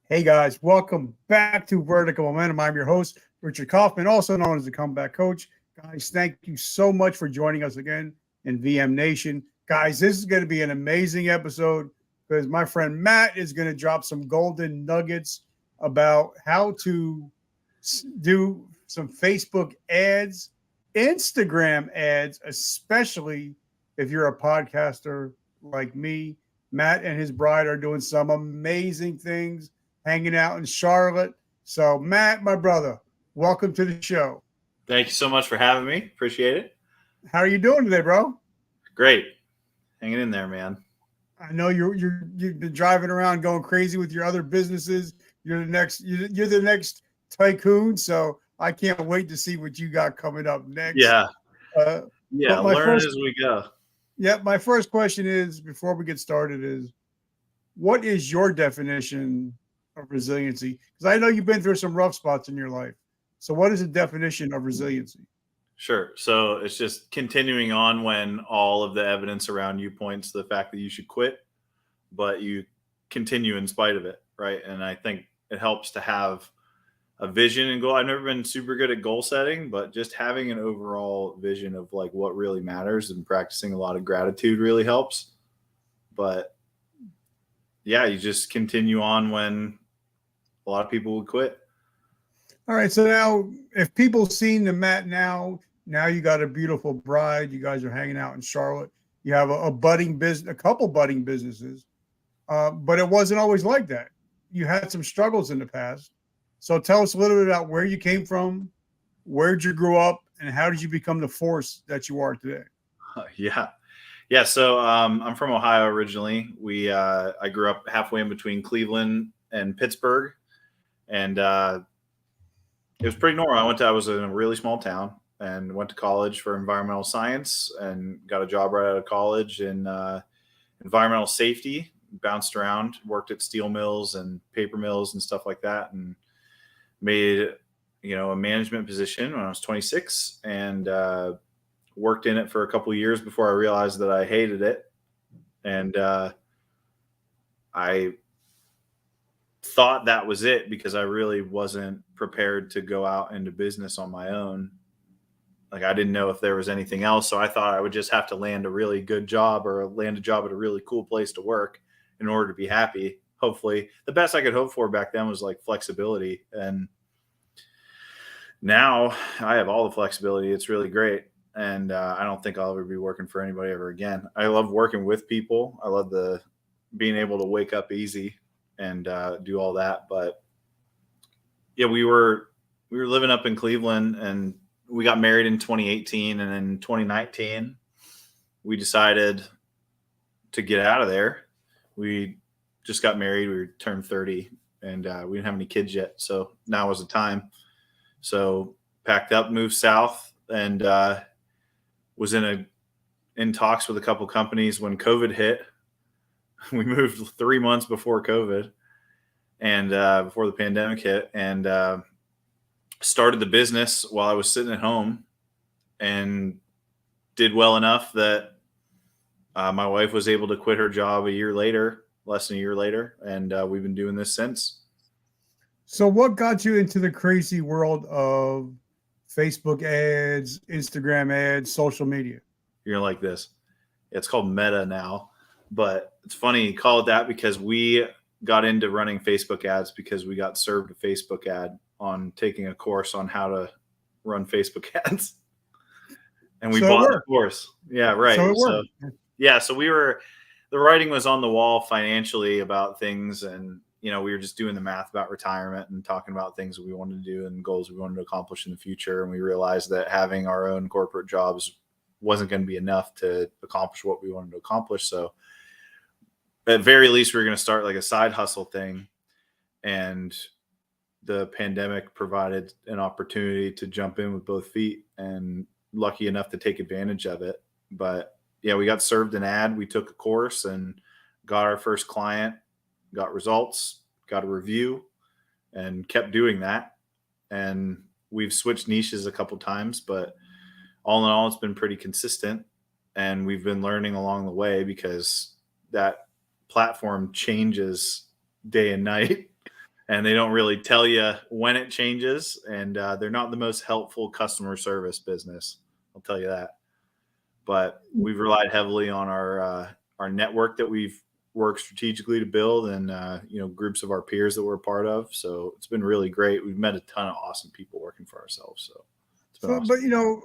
Hey guys, welcome back to Vertical Momentum. I'm your host, Richard Kaufman, also known as the Comeback Coach. Guys, thank you so much for joining us again in VM Nation. Guys, this is going to be an amazing episode because my friend Matt is going to drop some golden nuggets about how to do some Facebook ads, Instagram ads, especially if you're a podcaster like me. Matt and his bride are doing some amazing things hanging out in Charlotte. So, Matt, my brother, welcome to the show. Thank you so much for having me. Appreciate it. How are you doing today, bro? Great. Hanging in there, man. I know you've been driving around going crazy with your other businesses. You're the next tycoon. So I can't wait to see what you got coming up next. Yeah. Uh, Yeah. but my Learn first as we go. my first question is before we get started is what is your definition of resiliency? Because I know you've been through some rough spots in your life. So what is the definition of resiliency? Sure. So it's just continuing on when all of the evidence around you points to the fact that you should quit, but you continue in spite of it. Right. And I think it helps to have a vision and goal. I've never been super good at goal setting, but just having an overall vision of like what really matters and practicing a lot of gratitude really helps. But yeah, you just continue on when a lot of people would quit. All right. So now if people seen the Matt now you got a beautiful bride. You guys are hanging out in Charlotte. You have a budding business, a couple budding businesses. But it wasn't always like that. You had some struggles in the past. So tell us a little bit about where you came from, where'd you grow up, and how did you become the force that you are today? Yeah. Yeah. So I'm from Ohio originally. I grew up halfway in between Cleveland and Pittsburgh, and it was pretty normal. I was in a really small town and went to college for environmental science and got a job right out of college in environmental safety. Bounced around, worked at steel mills and paper mills and stuff like that, and made a management position when I was 26, and worked in it for a couple of years before I realized that I hated it, and I thought that was it because I really wasn't prepared to go out into business on my own. Like I didn't know if there was anything else, so I thought I would just have to land a really good job or land a job at a really cool place to work in order to be happy. Hopefully, the best I could hope for back then was like flexibility, and now I have all the flexibility. It's really great, and I don't think I'll ever be working for anybody ever again. I love working with people. I love the being able to wake up easy and do all that. But yeah, we were living up in Cleveland, and we got married in 2018, and in 2019 we decided to get out of there. We just got married. We turned 30, and we didn't have any kids yet, so now was the time. So packed up, moved south, and was in talks with a couple companies when COVID hit. We moved 3 months before COVID and before the pandemic hit, and started the business while I was sitting at home, and did well enough that my wife was able to quit her job less than a year later, and we've been doing this since. So what got you into the crazy world of Facebook ads, Instagram ads, social media? You're like this. It's called Meta now, but it's funny you call it that because we got into running Facebook ads because we got served a Facebook ad on taking a course on how to run Facebook ads. And we bought the course. Yeah, right. So it worked. So the writing was on the wall financially about things, and we were just doing the math about retirement and talking about things that we wanted to do and goals we wanted to accomplish in the future. And we realized that having our own corporate jobs wasn't going to be enough to accomplish what we wanted to accomplish. So at very least, we were going to start like a side hustle thing. And the pandemic provided an opportunity to jump in with both feet, and lucky enough to take advantage of it. But yeah, we got served an ad. We took a course and got our first client, got results, got a review, and kept doing that. And we've switched niches a couple times, but all in all, it's been pretty consistent. And we've been learning along the way because that platform changes day and night. and they don't really tell you when it changes, and they're not the most helpful customer service business. I'll tell you that. But we've relied heavily on our network that we've worked strategically to build, and groups of our peers that we're a part of. So it's been really great. We've met a ton of awesome people working for ourselves. So it's been So, awesome.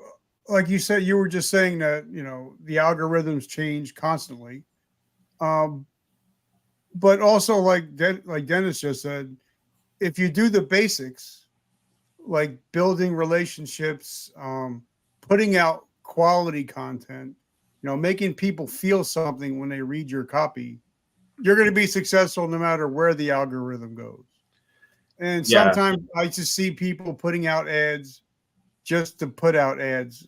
but like you said, you were just saying that the algorithms change constantly. Um, but also like Dennis just said, if you do the basics, like building relationships, putting out quality content, making people feel something when they read your copy, you're going to be successful no matter where the algorithm goes. And Yeah, sometimes I just see people putting out ads just to put out ads.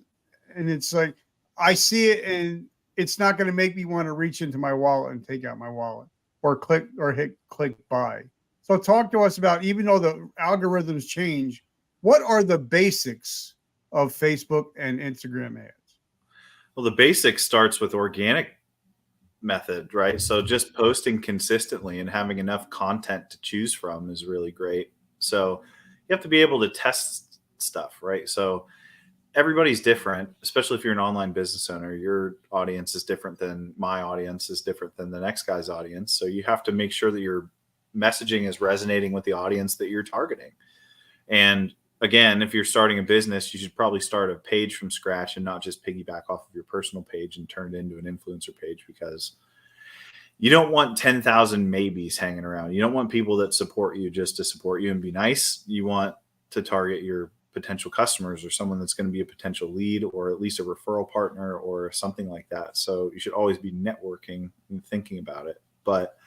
And it's like, I see it and it's not going to make me want to reach into my wallet and take out my wallet or hit click buy. So talk to us about, even though the algorithms change, what are the basics of Facebook and Instagram ads? well, the basics starts with organic method, right? So just posting consistently and having enough content to choose from is really great. So you have to be able to test stuff, right? So everybody's different, especially if you're an online business owner. Your audience is different than my audience, is different than the next guy's audience. So you have to make sure that your messaging is resonating with the audience that you're targeting. And again, if you're starting a business, you should probably start a page from scratch and not just piggyback off of your personal page and turn it into an influencer page, because you don't want 10,000 maybes hanging around. You don't want people that support you just to support you and be nice. You want to target your potential customers or someone that's going to be a potential lead or at least a referral partner or something like that. So you should always be networking and thinking about it. But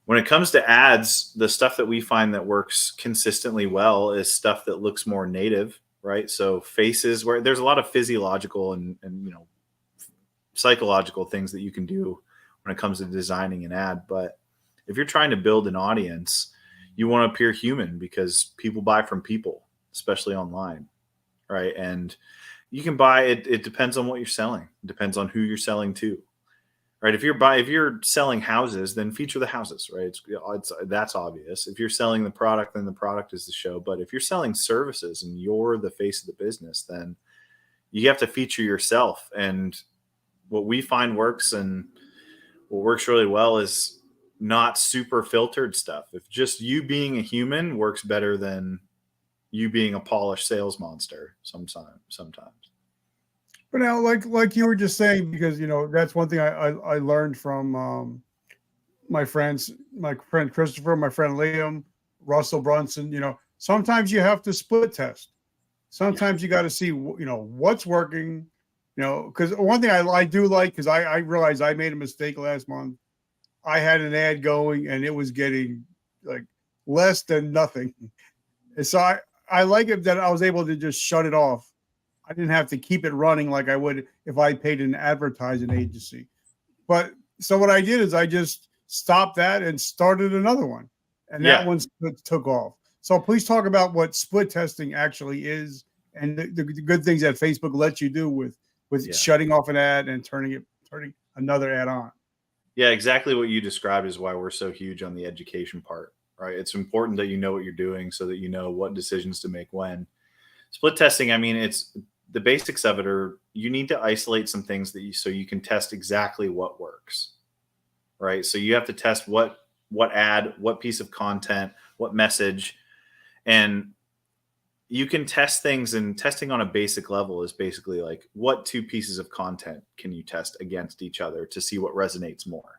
when it comes to ads, the stuff that we find that works consistently well is stuff that looks more native, right? So faces, where there's a lot of physiological and psychological things that you can do when it comes to designing an ad. But if you're trying to build an audience, you want to appear human, because people buy from people, especially online, right? And you can buy it. It depends on what you're selling. It depends on who you're selling to, right? If you're selling houses, then feature the houses, right? That's obvious. If you're selling the product, then the product is the show. But if you're selling services and you're the face of the business, then you have to feature yourself. And what we find works, and what works really well, is not super filtered stuff. If just you being a human works better than you being a polished sales monster sometimes. But now, like you were just saying, because that's one thing I learned from my friend Christopher, my friend Liam, Russell Brunson. Sometimes you have to split test. Yeah. Sometimes you got to see what's working. Because one thing I do like, because I realized I made a mistake last month. I had an ad going and it was getting like less than nothing, and so I like it that I was able to just shut it off. I didn't have to keep it running like I would if I paid an advertising agency. But so what I did is I just stopped that and started another one, and that Yeah. one took off. So please talk about what split testing actually is, and the good things that Facebook lets you do with Yeah. shutting off an ad and turning another ad on. Yeah, exactly what you described is why we're so huge on the education part, right? It's important that you know what you're doing so that you know what decisions to make when. Split testing, I mean, it's the basics of it are you need to isolate some things so you can test exactly what works, right? So you have to test what ad, what piece of content, what message, and you can test things, and testing on a basic level is basically like, what two pieces of content can you test against each other to see what resonates more?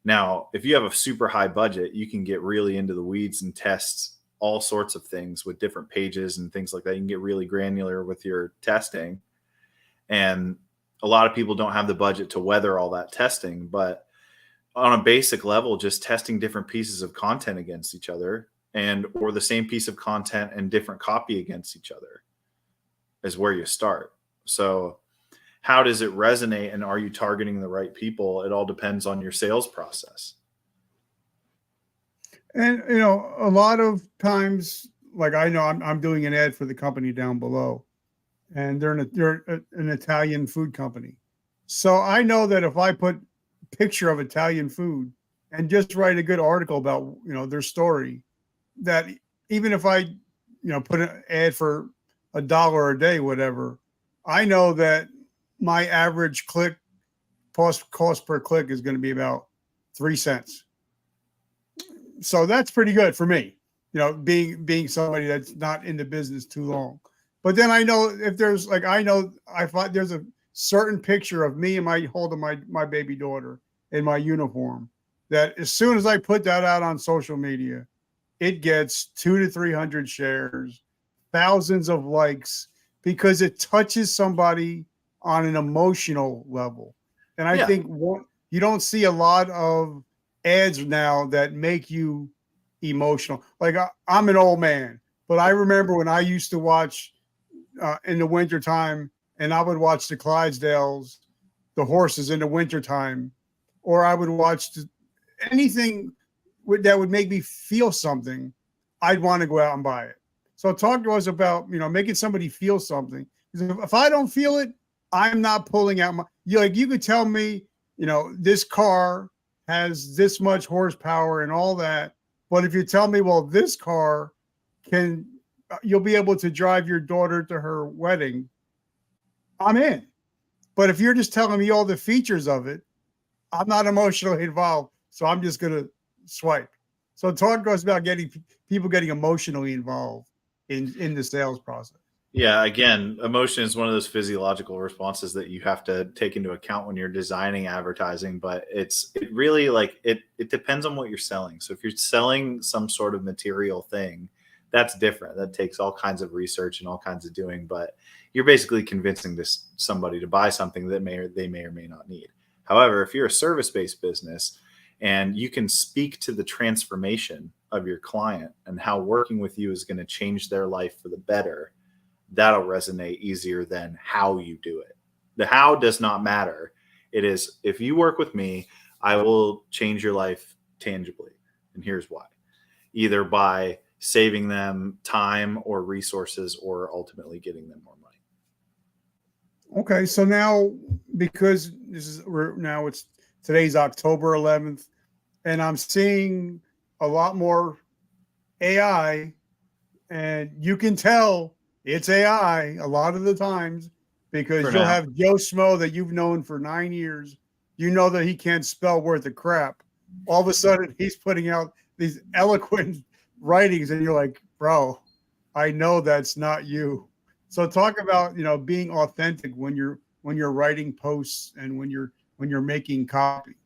Now, if you have a super high budget, you can get really into the weeds and test all sorts of things with different pages and things like that. You can get really granular with your testing. And a lot of people don't have the budget to weather all that testing. But on a basic level, just testing different pieces of content against each other, or the same piece of content and different copy against each other, is where you start. So how does it resonate, and are you targeting the right people? It all depends on your sales process. And a lot of times, like I know I'm doing an ad for the company down below, and they're an Italian food company. So I know that if I put picture of Italian food and just write a good article about their story, that even if I, put an ad for $1 a day, whatever, I know that my average click cost per click is going to be about 3 cents. So that's pretty good for me, being somebody that's not in the business too long. But then I know if there's like, I find there's a certain picture of me and my holding my baby daughter in my uniform that as soon as I put that out on social media, it gets 200 to 300 shares, thousands of likes, because it touches somebody on an emotional level. And I Yeah. think you don't see a lot of ads now that make you emotional. Like I'm an old man, but I remember when I used to watch in the wintertime, and I would watch the Clydesdales, the horses in the wintertime, or I would watch anything that would make me feel something. I'd want to go out and buy it. So talk to us about, making somebody feel something. Because if I don't feel it, I'm not pulling out you could tell me, this car has this much horsepower and all that. But if you tell me, well, this car you'll be able to drive your daughter to her wedding, I'm in. But if you're just telling me all the features of it, I'm not emotionally involved. So I'm just going to swipe. So talk to us about people getting emotionally involved in the sales process. Yeah, again, emotion is one of those physiological responses that you have to take into account when you're designing advertising, but it really it depends on what you're selling. So if you're selling some sort of material thing, that's different. That takes all kinds of research and all kinds of doing, but you're basically convincing somebody to buy something that they may or may not need. However, if you're a service-based business and you can speak to the transformation of your client and how working with you is going to change their life for the better, that'll resonate easier than how you do it. The how does not matter. It is, if you work with me, I will change your life tangibly. And here's why. Either by saving them time or resources or ultimately getting them more money. Okay. So now, because today's October 11th, and I'm seeing a lot more AI, and you can tell it's AI a lot of the times because you'll have Joe Schmo that you've known for 9 years. You know that he can't spell worth of crap. All of a sudden, he's putting out these eloquent writings, and you're like, bro, I know that's not you. So talk about being authentic when you're writing posts and when you're making copy.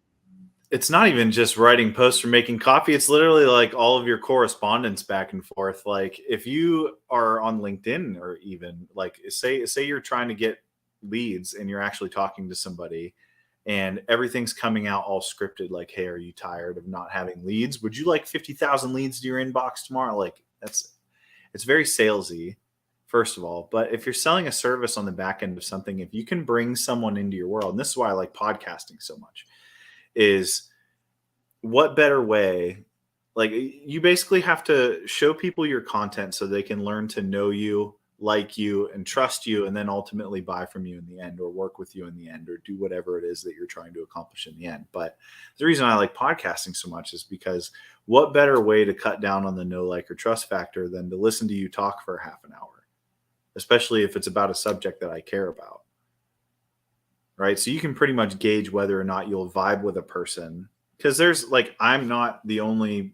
It's not even just writing posts or making copy. It's literally like all of your correspondence back and forth. Like if you are on LinkedIn, or even like say you're trying to get leads and you're actually talking to somebody and everything's coming out all scripted. Like, hey, are you tired of not having leads? Would you like 50,000 leads to your inbox tomorrow? Like it's very salesy, first of all. But if you're selling a service on the back end of something, if you can bring someone into your world, and this is why I like podcasting so much, is what better way? Like you basically have to show people your content so they can learn to know you, like you, and trust you, and then ultimately buy from you in the end, or work with you in the end, or do whatever it is that you're trying to accomplish in the end. But the reason I like podcasting so much is because what better way to cut down on the know, like, or trust factor than to listen to you talk for half an hour, especially if it's about a subject that I care about. Right. So you can pretty much gauge whether or not you'll vibe with a person, because I'm not the only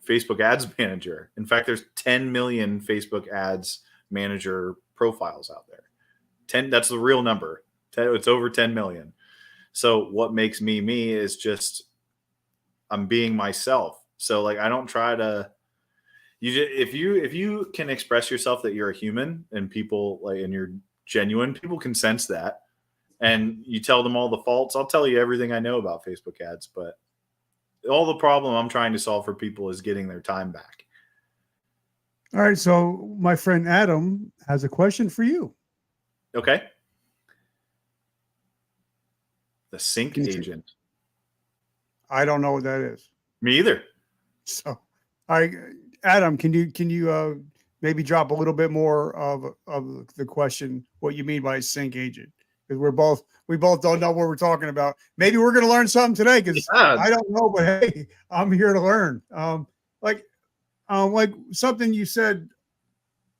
Facebook ads manager. In fact, there's 10 million Facebook ads manager profiles out there. 10, that's the real number. It's over 10 million. So what makes me is just I'm being myself. So like I don't try to if you can express yourself that you're a human and people and you're genuine, people can sense that. And you tell them all the faults. I'll tell you everything I know about Facebook ads, but all the problem I'm trying to solve for people is getting their time back. All right. So my friend Adam has a question for you. Okay. The sync agent. I don't know what that is. Me either. So, Adam, can you maybe drop a little bit more of the question, what you mean by sync agent? Because we both don't know what we're talking about. Maybe we're going to learn something today, because I don't know, but hey, I'm here to learn. Like like something you said,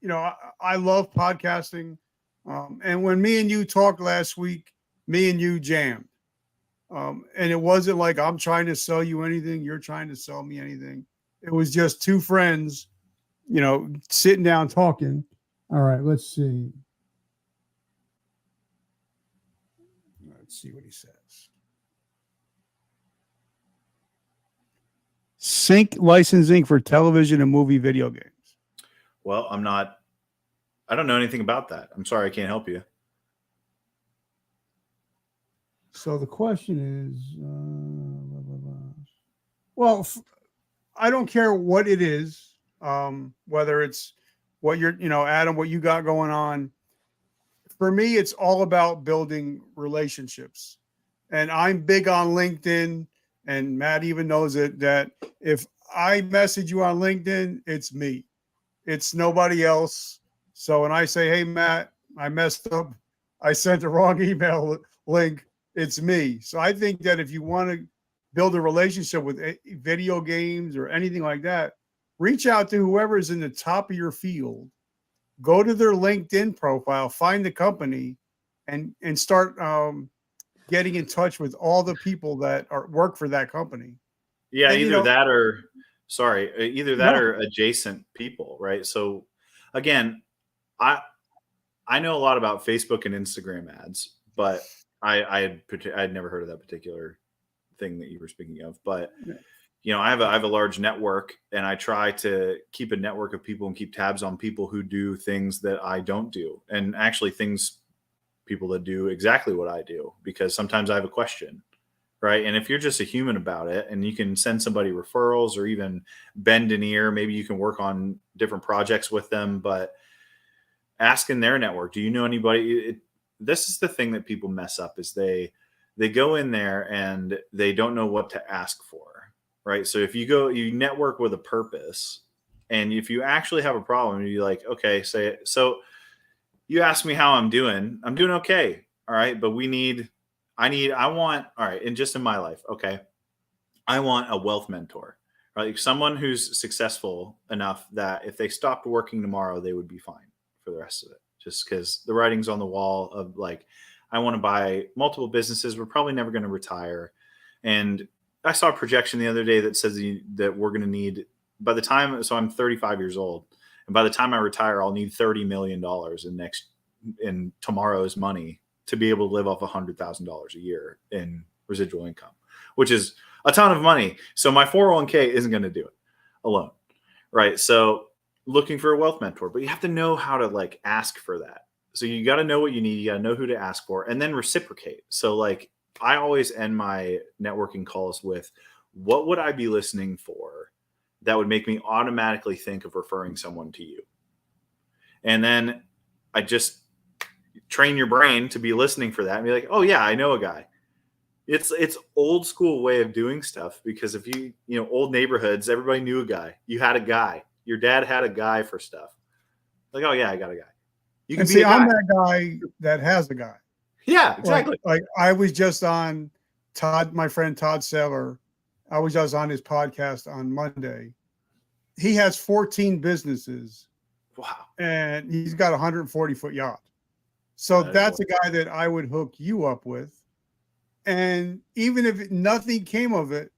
I love podcasting. And when me and you talked last week, me and you jammed. And it wasn't like I'm trying to sell you anything, you're trying to sell me anything. It was just two friends, sitting down talking. All right, let's see. Let's see what he says. Sync licensing for television and movie video games. Well, I don't know anything about that. I'm sorry, I can't help you. So the question is, blah, blah, blah. Well, I don't care what it is, whether it's what you're, Adam, what you got going on. For me, it's all about building relationships. And I'm big on LinkedIn, and Matt even knows it, that if I message you on LinkedIn, it's me. It's nobody else. So when I say, hey, Matt, I messed up, I sent the wrong email link, it's me. So I think that if you want to build a relationship with video games or anything like that, reach out to whoever is in the top of your field, go to their LinkedIn profile, find the company, and start getting in touch with all the people that work for that company. Yeah, And, either that or adjacent people, right? So again, I know a lot about Facebook and Instagram ads, but I'd never heard of that particular thing that you were speaking of. But I have a large network, and I try to keep a network of people and keep tabs on people who do things that I don't do, and actually people that do exactly what I do, because sometimes I have a question, right? And if you're just a human about it, and you can send somebody referrals or even bend an ear, maybe you can work on different projects with them, but ask in their network, do you know anybody? This is the thing that people mess up, is they go in there and they don't know what to ask for, right? So if you network with a purpose, and if you actually have a problem, you're like, okay, say it. So you ask me how I'm doing okay. All right. But I want, all right. And just in my life, okay, I want a wealth mentor, right? Someone who's successful enough that if they stopped working tomorrow, they would be fine for the rest of it. Just because the writing's on the wall of like, I want to buy multiple businesses. We're probably never going to retire. And I saw a projection the other day that says that we're going to need, by the time, so I'm 35 years old, and by the time I retire, I'll need $30 million in tomorrow's money to be able to live off $100,000 a year in residual income, which is a ton of money. So my 401k isn't going to do it alone, right? So looking for a wealth mentor, but you have to know how to like ask for that. So you got to know what you need. You got to know who to ask for, and then reciprocate. So like I always end my networking calls with, what would I be listening for that would make me automatically think of referring someone to you? And then I just train your brain to be listening for that and be like, oh yeah, I know a guy. It's old school way of doing stuff, because if old neighborhoods, everybody knew a guy. You had a guy. Your dad had a guy for stuff. Like, oh yeah, I got a guy. You can be I'm that guy that has a guy. Yeah, exactly. Like I was just on my friend Todd Seller. I was just on his podcast on Monday. He has 14 businesses. Wow. And he's got a 140-foot yacht. So that's a guy that I would hook you up with. And even if nothing came of it,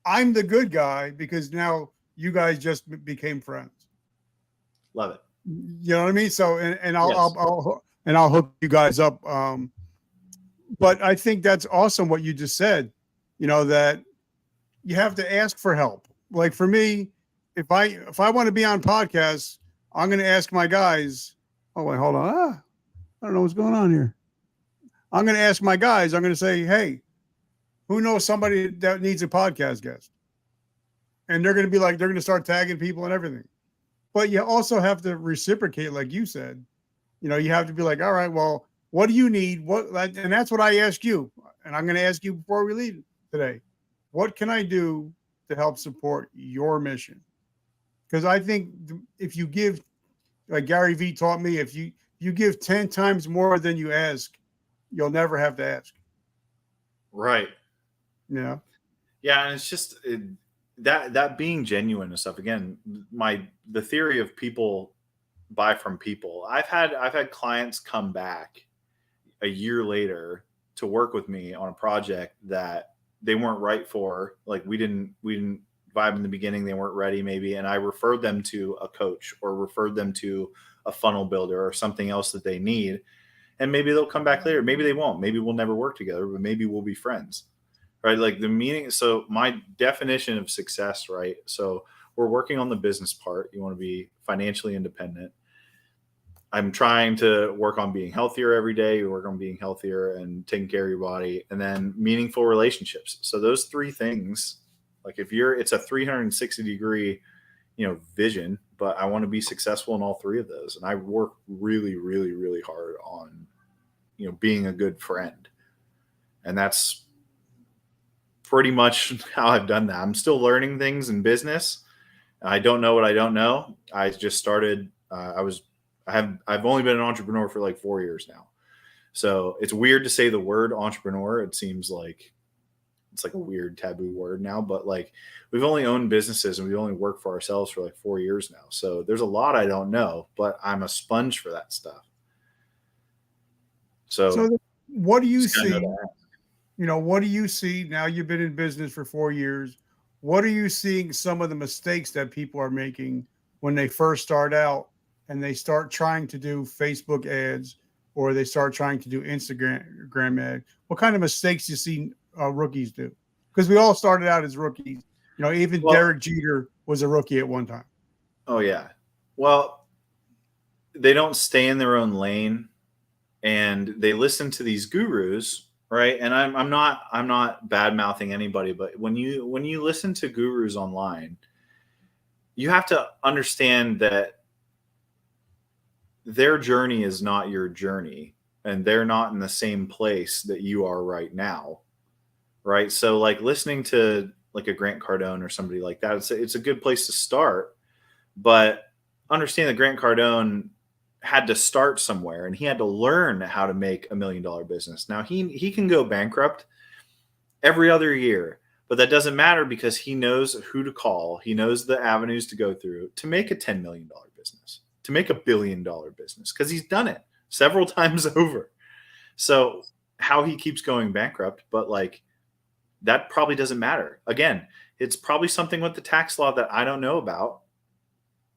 I'm the good guy, because now you guys just became friends. Love it. You know what I mean? So, and I'll hook you guys up. But I think that's awesome what you just said, that you have to ask for help. Like for me, if I want to be on podcasts, I'm going to ask my guys. Oh, wait, hold on. I don't know what's going on here. I'm going to ask my guys. I'm going to say, hey, who knows somebody that needs a podcast guest? And they're going to start tagging people and everything. But you also have to reciprocate, like you said. You have to be like, all right, well, what do you need? And that's what I ask you. And I'm going to ask you before we leave today. What can I do to help support your mission? Because I think if you give, like Gary Vee taught me, if you give 10 times more than you ask, you'll never have to ask. Right. Yeah. Yeah. And it's just, that being genuine and stuff, again, the theory of people buy from people. I've had clients come back a year later to work with me on a project that they weren't right for. Like we didn't vibe in the beginning, they weren't ready maybe, and I referred them to a coach or referred them to a funnel builder or something else that they need. And maybe they'll come back later, maybe they won't, maybe we'll never work together, but maybe we'll be friends, right? Like the meaning. So my definition of success, right? So we're working on the business part. You want to be financially independent. I'm trying to work on being healthier every day. You work on being healthier and taking care of your body, and then meaningful relationships. So those three things, like it's a 360-degree, vision, but I want to be successful in all three of those. And I work really, really, really hard on, being a good friend. And that's pretty much how I've done that. I'm still learning things in business. I don't know what I don't know. I just started, I've only been an entrepreneur for like 4 years now. So it's weird to say the word entrepreneur. It seems like it's like a weird taboo word now, but like we've only owned businesses and we only worked for ourselves for like 4 years now. So there's a lot I don't know, but I'm a sponge for that stuff. So what do you just gotta know see? that. What do you see now? You've been in business for 4 years. What are you seeing some of the mistakes that people are making when they first start out and they start trying to do Facebook ads or they start trying to do Instagram ads? What kind of mistakes do you see rookies do? Because we all started out as rookies. Even Well, Derek Jeter was a rookie at one time. oh yeah. Well, they don't stay in their own lane and they listen to these gurus, right? And I'm not bad mouthing anybody, but when you listen to gurus online, you have to understand that their journey is not your journey, and they're not in the same place that you are right now, right? So like listening to like a Grant Cardone or somebody like that, it's a good place to start, but understand that Grant Cardone had to start somewhere and he had to learn how to make $1 million business. Now he can go bankrupt every other year, but that doesn't matter because he knows who to call. He knows the avenues to go through to make a $10 million business, to make $1 billion business, because he's done it several times over. So how he keeps going bankrupt, but like that probably doesn't matter. Again, it's probably something with the tax law that I don't know about,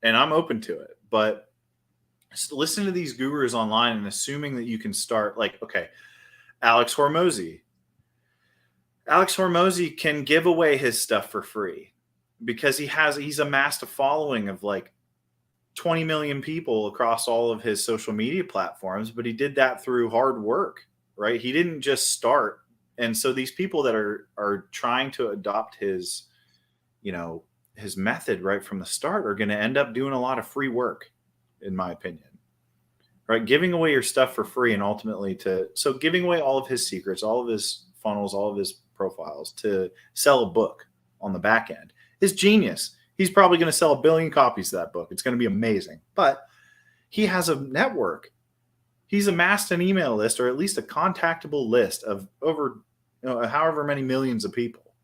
and I'm open to it. But listen to these gurus online and assuming that you can start like, okay, Alex Hormozy can give away his stuff for free because he's amassed a following of like 20 million people across all of his social media platforms, but he did that through hard work, right? He didn't just start. And so these people that are trying to adopt his method right from the start are going to end up doing a lot of free work, in my opinion, right? Giving away your stuff for free and ultimately so giving away all of his secrets, all of his funnels, all of his profiles to sell a book on the back end is genius. He's probably going to sell 1 billion copies of that book. It's going to be amazing, but he has a network. He's amassed an email list or at least a contactable list of over however many millions of people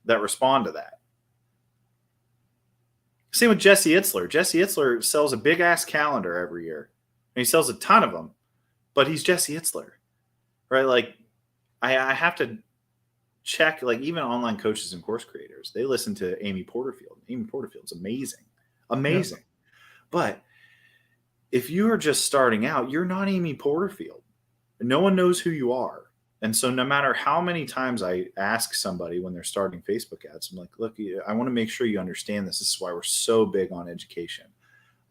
that respond to that. Same with Jesse Itzler. Jesse Itzler sells a big ass calendar every year and he sells a ton of them, but he's Jesse Itzler, right? Like I have to check, like even online coaches and course creators, they listen to Amy Porterfield. Amy Porterfield's amazing. Yeah. But if you are just starting out, you're not Amy Porterfield. No one knows who you are. And so no matter how many times I ask somebody when they're starting Facebook ads, I'm like, look, I want to make sure you understand this. This is why we're so big on education.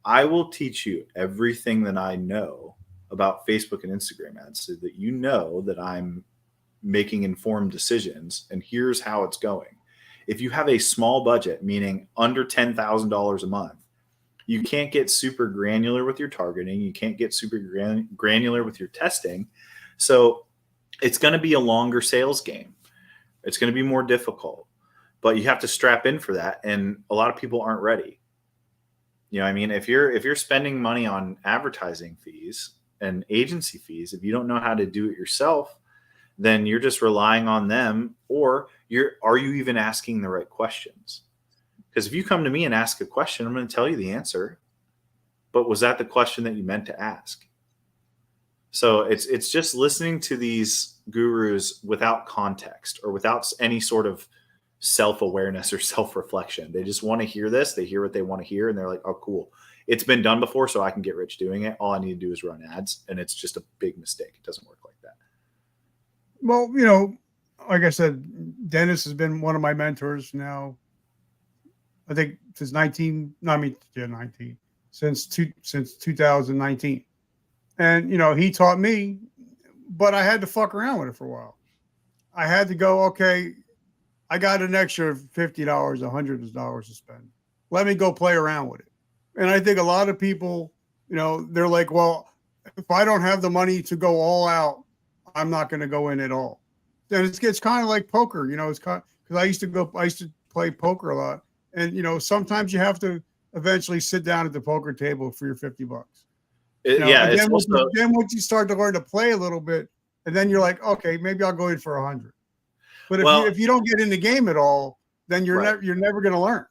I will teach you everything that I know about Facebook and Instagram ads so that you know that I'm making informed decisions and here's how it's going. If you have a small budget, meaning under $10,000 a month, you can't get super granular with your targeting. You can't get super granular with your testing. So it's going to be a longer sales game. It's going to be more difficult, but you have to strap in for that. And a lot of people aren't ready. You know what I mean? If you're spending money on advertising fees and agency fees, if you don't know how to do it yourself, then you're just relying on them, or are you even asking the right questions? Because if you come to me and ask a question, I'm going to tell you the answer. But was that the question that you meant to ask? So it's just listening to these gurus without context or without any sort of self-awareness or self-reflection. They just want to hear this. They hear what they want to hear, and they're like, oh, cool. It's been done before, so I can get rich doing it. All I need to do is run ads, and it's just a big mistake. It doesn't work like that. Well, like I said, Dennis has been one of my mentors now. I think since 19, since 2019. And, he taught me, but I had to fuck around with it for a while. I had to go, okay, I got an extra $50, $100 to spend. Let me go play around with it. And I think a lot of people, they're like, well, if I don't have the money to go all out, I'm not going to go in at all. And it's kind of like poker, it's kind because I used to play poker a lot. And, sometimes you have to eventually sit down at the poker table for your $50. It's also, then once you start to learn to play a little bit, and then you're like, okay, maybe I'll go in for 100. But if you don't get in the game at all, then you're never going to learn,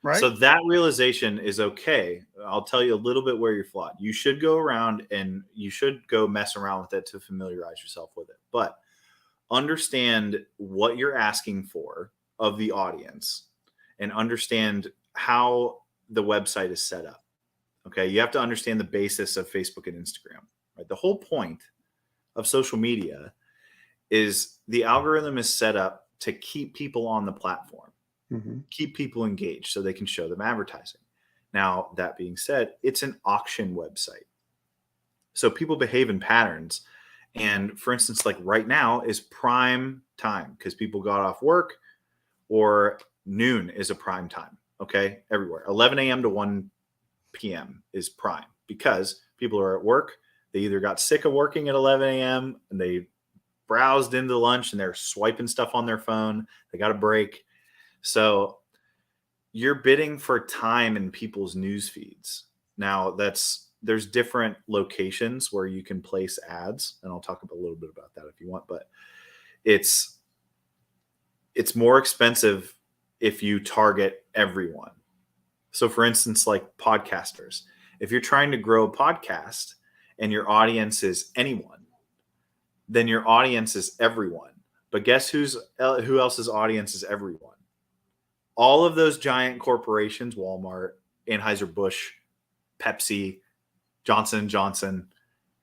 right? So that realization is okay. I'll tell you a little bit where you're flawed. You should go around and you should go mess around with it to familiarize yourself with it. But understand what you're asking for of the audience and understand how the website is set up. Okay, you have to understand the basis of Facebook and Instagram. Right, the whole point of social media is the algorithm is set up to keep people on the platform, keep people engaged so they can show them advertising. Now, that being said, it's an auction website, so people behave in patterns. And for instance, like right now is prime time because people got off work, or noon is a prime time. Okay, everywhere 11 a.m. to 1 p.m. is prime because people are at work. They either got sick of working at 11 a.m. and they browsed into lunch and they're swiping stuff on their phone. They got a break. So you're bidding for time in people's news feeds. Now there's different locations where you can place ads, and I'll talk a little bit about that if you want, but it's more expensive if you target everyone. So for instance, like podcasters, if you're trying to grow a podcast and your audience is anyone, then your audience is everyone. But guess who else's audience is everyone? All of those giant corporations, Walmart, Anheuser-Busch, Pepsi, Johnson & Johnson,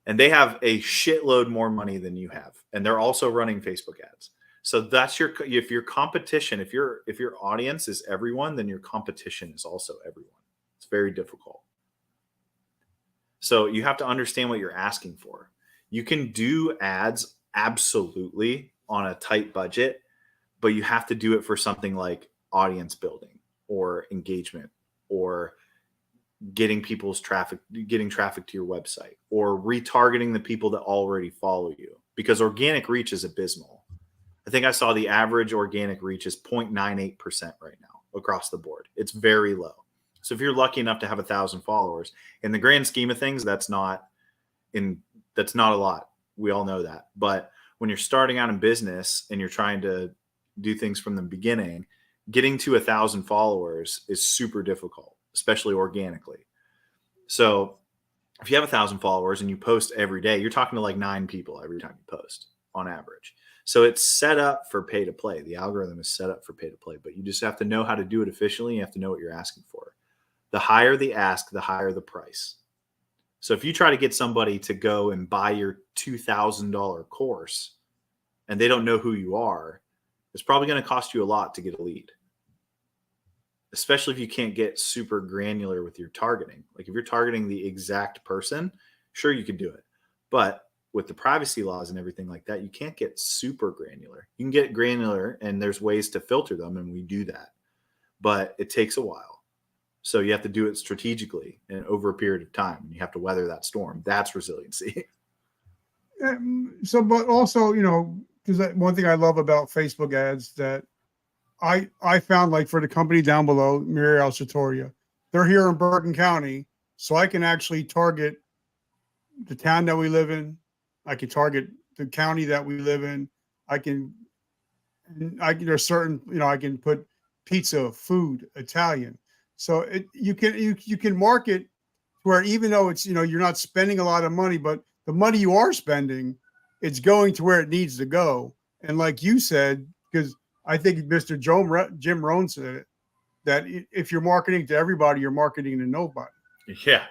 and they have a shitload more money than you have. And they're also running Facebook ads. So that's if your competition, if your audience is everyone, then your competition is also everyone. It's very difficult. So you have to understand what you're asking for. You can do ads absolutely on a tight budget, but you have to do it for something like audience building or engagement or getting traffic to your website or retargeting the people that already follow you, because organic reach is abysmal. I think I saw the average organic reach is 0.98% right now across the board. It's very low. So if you're lucky enough to have 1,000 followers, in the grand scheme of things, that's not a lot. We all know that. But when you're starting out in business and you're trying to do things from the beginning, getting to 1,000 followers is super difficult, especially organically. So if you have 1,000 followers and you post every day, you're talking to like 9 people every time you post on average. So it's set up for pay to play. The algorithm is set up for pay to play, but you just have to know how to do it efficiently. You have to know what you're asking for. The higher the ask, the higher the price. So if you try to get somebody to go and buy your $2,000 course and they don't know who you are, it's probably going to cost you a lot to get a lead, especially if you can't get super granular with your targeting. Like if you're targeting the exact person, sure, you can do it. But with the privacy laws and everything like that, you can't get super granular. You can get granular and there's ways to filter them, and we do that. But it takes a while. So you have to do it strategically and over a period of time. And you have to weather that storm. That's resiliency. But also, because one thing I love about Facebook ads that I found, like for the company down below, Muriel Satoria, they're here in Bergen County, so I can actually target the town that we live in. I can target the county that we live in. and there's certain, I can put pizza, food, Italian. So you can market where even though it's, you're not spending a lot of money, but the money you are spending, it's going to where it needs to go. And like you said, because I think Mr. Jim Rohn said it, that if you're marketing to everybody, you're marketing to nobody. Yeah.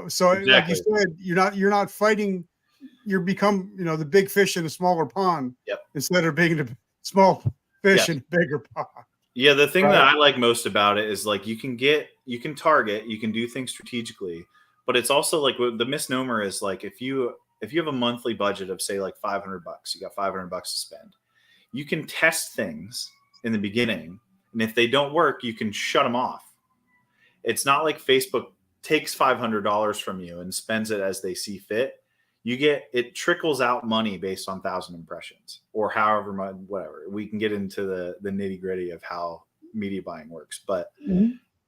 So exactly. Like you said, you're not fighting, you become, the big fish in a smaller pond. Yep. Instead of being the small fish in a bigger pond. Yeah, the thing that I like most about it is like you can target, you can do things strategically, but it's also like the misnomer is like if you have a monthly budget of say like $500, you got $500 to spend. You can test things in the beginning, and if they don't work, you can shut them off. It's not like Facebook takes $500 from you and spends it as they see fit. It trickles out money based on 1,000 impressions or however much, whatever. We can get into the nitty gritty of how media buying works, but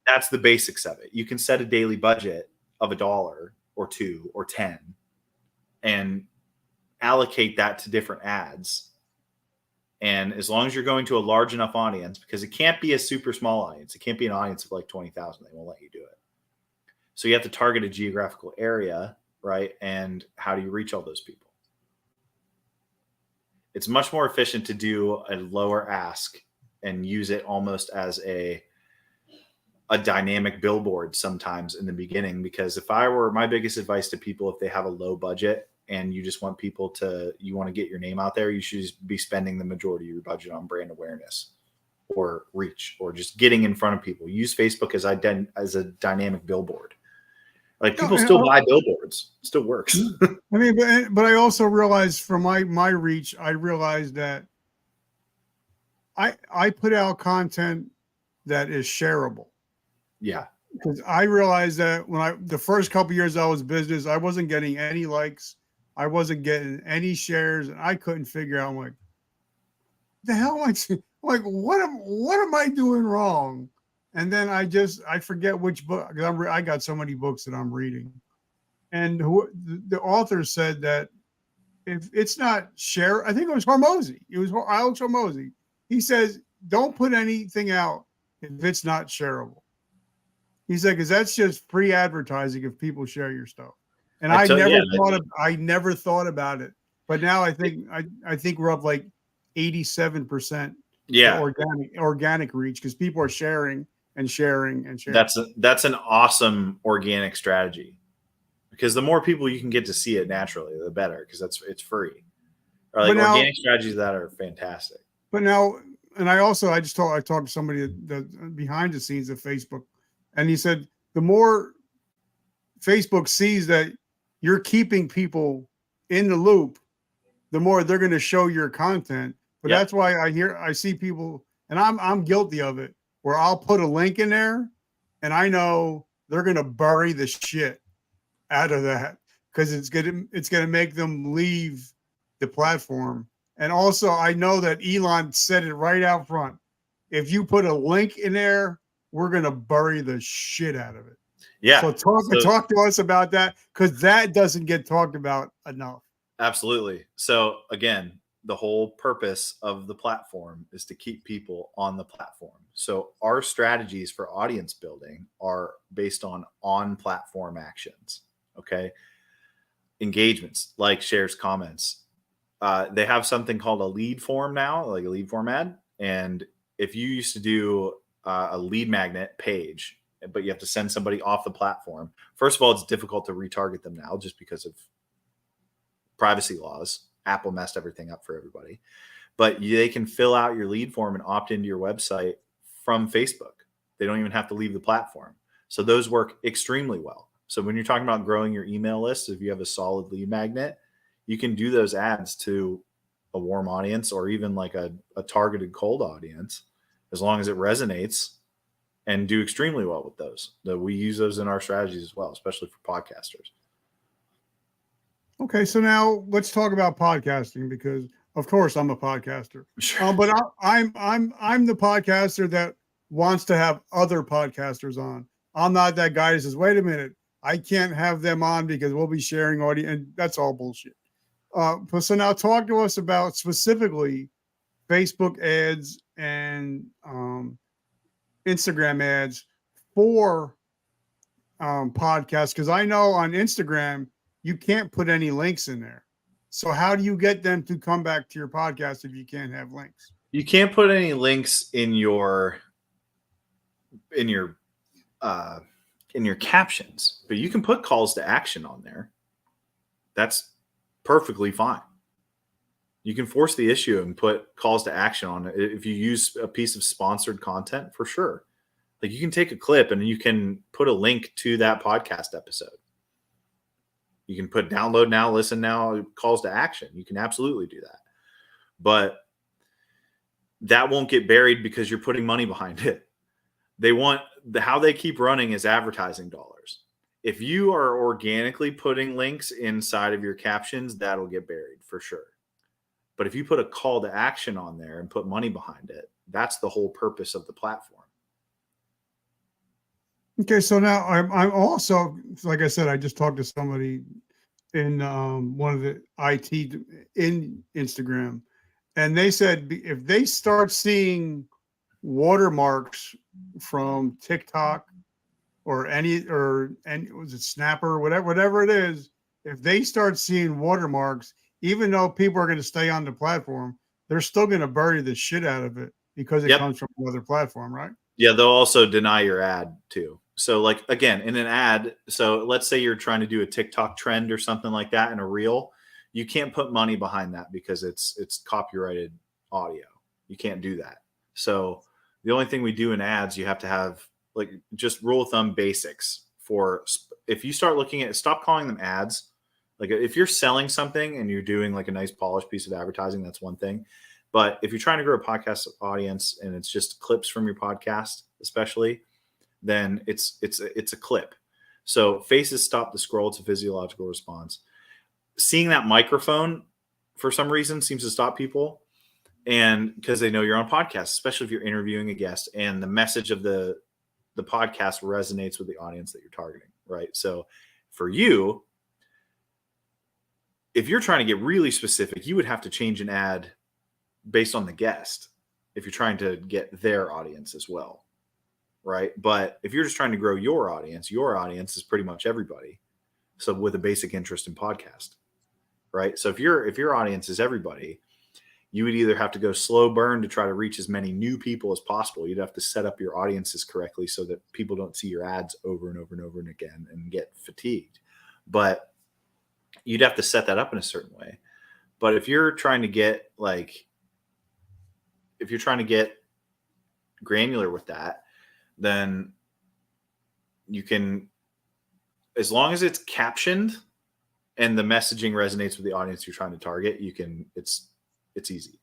that's the basics of it. You can set a daily budget of $1 or $2 or 10 and allocate that to different ads. And as long as you're going to a large enough audience, because it can't be a super small audience, it can't be an audience of like 20,000. They won't let you do it. So you have to target a geographical area, right? And how do you reach all those people? It's much more efficient to do a lower ask and use it almost as a dynamic billboard sometimes in the beginning. Because my biggest advice to people, if they have a low budget and you just want you want to get your name out there, you should just be spending the majority of your budget on brand awareness or reach or just getting in front of people. Use Facebook as a dynamic billboard. Like people still buy billboards. It still works. I mean, but I also realized from my reach, I realized that I put out content that is shareable. Yeah. Because I realized that the first couple of years I was business, I wasn't getting any likes. I wasn't getting any shares, and I couldn't figure out, I'm like, the hell am I like, what am I doing wrong? And then I forget which book, because I got so many books that I'm reading. And the author said that if it's not share, I think it was Hormozy. It was Alex Hormozy. He says, don't put anything out if it's not shareable. He said, because that's just free advertising if people share your stuff. And I never thought about it. But now I think we're up like 87% organic reach because people are sharing and sharing and sharing. That's an awesome organic strategy, because the more people you can get to see it naturally, the better, because it's free. Or like organic strategies that are fantastic. But now, and I talked to somebody that behind the scenes of Facebook, and he said the more Facebook sees that you're keeping people in the loop, the more they're going to show your content. But that's why I see people, and I'm guilty of it, where I'll put a link in there and I know they're going to bury the shit out of that because it's going to make them leave the platform. And also I know that Elon said it right out front. If you put a link in there, we're going to bury the shit out of it. Yeah. So talk to us about that, because that doesn't get talked about enough. Absolutely. So again, the whole purpose of the platform is to keep people on the platform. So our strategies for audience building are based on platform actions. Okay. Engagements, like, shares, comments. They have something called a lead form now, like a lead form ad. And if you used to do a lead magnet page, but you have to send somebody off the platform, first of all, it's difficult to retarget them now just because of privacy laws. Apple messed everything up for everybody, but they can fill out your lead form and opt into your website from Facebook. They don't even have to leave the platform. So those work extremely well. So when you're talking about growing your email list, if you have a solid lead magnet, you can do those ads to a warm audience or even like a targeted cold audience, as long as it resonates, and do extremely well with those. We use those in our strategies as well, especially for podcasters. Okay, so now let's talk about podcasting, because of course I'm a podcaster. Sure. But I'm the podcaster that wants to have other podcasters on. I'm not that guy that says, wait a minute, I can't have them on because we'll be sharing audio, and that's all bullshit. So now talk to us about specifically Facebook ads and Instagram ads for podcasts? Because I know on Instagram you can't put any links in there. So how do you get them to come back to your podcast if you can't have links? You can't put any links in your in your captions, but you can put calls to action on there. That's perfectly fine. You can force the issue and put calls to action on it if you use a piece of sponsored content, for sure. Like, you can take a clip and you can put a link to that podcast episode. You can put download now, listen now, calls to action. You can absolutely do that. But that won't get buried because you're putting money behind it. How they keep running is advertising dollars. If you are organically putting links inside of your captions, that'll get buried for sure. But if you put a call to action on there and put money behind it, that's the whole purpose of the platform. Okay, so now I'm also, like I said, I just talked to somebody in one of the IT in Instagram, and they said if they start seeing watermarks from TikTok or any was it Snapper, whatever it is, if they start seeing watermarks, even though people are going to stay on the platform, they're still going to bury the shit out of it because it comes from another platform, right? Yeah, they'll also deny your ad too. So, like, again, in an ad, so let's say you're trying to do a TikTok trend or something like that in a reel, you can't put money behind that because it's copyrighted audio. You can't do that. So the only thing we do in ads, you have to have, like, just rule of thumb basics for, if you start looking at, stop calling them ads. Like, if you're selling something and you're doing like a nice polished piece of advertising, that's one thing. But if you're trying to grow a podcast audience and it's just clips from your podcast, especially, then it's a clip. So faces stop the scroll. It's a physiological response. Seeing that microphone for some reason seems to stop people, and because they know you're on podcast, especially if you're interviewing a guest and the message of the podcast resonates with the audience that you're targeting, right? So for you, if you're trying to get really specific, you would have to change an ad based on the guest if you're trying to get their audience as well, right? But if you're just trying to grow your audience is pretty much everybody. So with a basic interest in podcast, right? So if your audience is everybody, you would either have to go slow burn to try to reach as many new people as possible. You'd have to set up your audiences correctly so that people don't see your ads over and over and over and again and get fatigued. But you'd have to set that up in a certain way. But if you're trying to get granular with that, then you can, as long as it's captioned and the messaging resonates with the audience you're trying to target, it's easy.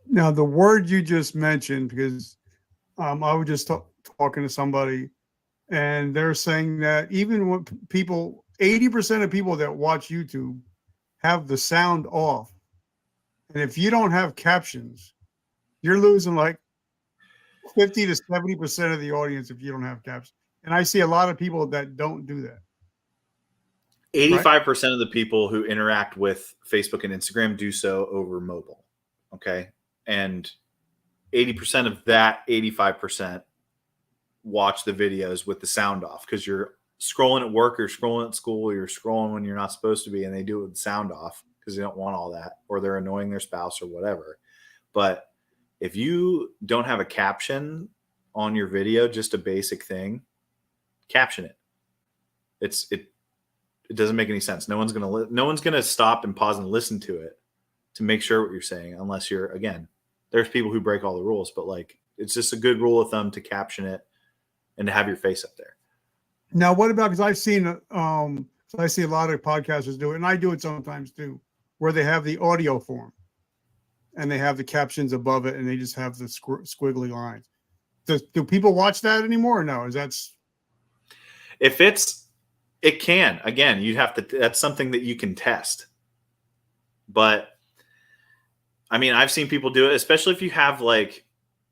Now, the word you just mentioned, because I was just talking to somebody, and they're saying that even when 80% of people that watch YouTube have the sound off. And if you don't have captions, you're losing like 50 to 70% of the audience if you don't have captions. And I see a lot of people that don't do that. 85% of the people who interact with Facebook and Instagram do so over mobile. Okay. And 80% of that 85% watch the videos with the sound off, because you're scrolling at work, you're scrolling at school, you're scrolling when you're not supposed to be, and they do it with the sound off because they don't want all that, or they're annoying their spouse or whatever. But if you don't have a caption on your video, just a basic thing, caption it. It doesn't make any sense. No one's gonna stop and pause and listen to it to make sure what you're saying, unless you're, again, there's people who break all the rules, but like, it's just a good rule of thumb to caption it and to have your face up there. Now, what about, because I've seen so I see a lot of podcasters do it, and I do it sometimes too, where they have the audio form and they have the captions above it and they just have the squiggly lines. Do people watch that anymore or no? It can, again, you'd have to, that's something that you can test. But I mean, I've seen people do it, especially if you have